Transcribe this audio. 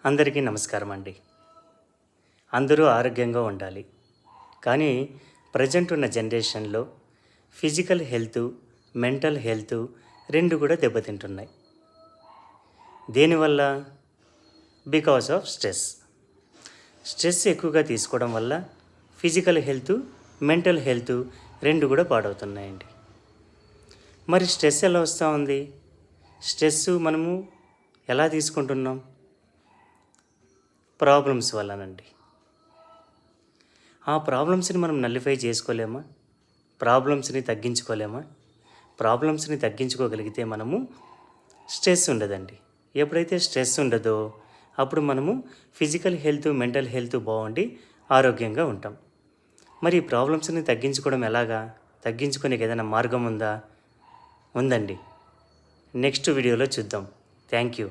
అందరికీ నమస్కారం అండి. అందరూ ఆరోగ్యంగా ఉండాలి. కానీ ప్రజెంట్ ఉన్న జనరేషన్లో ఫిజికల్ హెల్త్, మెంటల్ హెల్త్ 2 కూడా దెబ్బతింటున్నాయి. దేనివల్ల? Because of stress. స్ట్రెస్ ఎక్కువగా తీసుకోవడం వల్ల ఫిజికల్ హెల్త్, మెంటల్ హెల్త్ 2 కూడా పాడవుతున్నాయండి. మరి స్ట్రెస్ ఎలా వస్తూ ఉంది? స్ట్రెస్ మనము ఎలా తీసుకుంటున్నాం? ప్రాబ్లమ్స్ వల్లనండి. ఆ ప్రాబ్లమ్స్ని మనం నల్లిఫై చేసుకోలేమా? ప్రాబ్లమ్స్ని తగ్గించుకోలేమా? ప్రాబ్లమ్స్ని తగ్గించుకోగలిగితే మనము స్ట్రెస్ ఉండదండి. ఎప్పుడైతే స్ట్రెస్ ఉండదో అప్పుడు మనము ఫిజికల్ హెల్త్, మెంటల్ హెల్త్ బాగుండి ఆరోగ్యంగా ఉంటాం. మరి ఈ ప్రాబ్లమ్స్ని తగ్గించుకోవడం ఎలాగా? తగ్గించుకునే ఏదైనా మార్గం ఉందా? ఉందండి. నెక్స్ట్ వీడియోలో చూద్దాం. Thank you.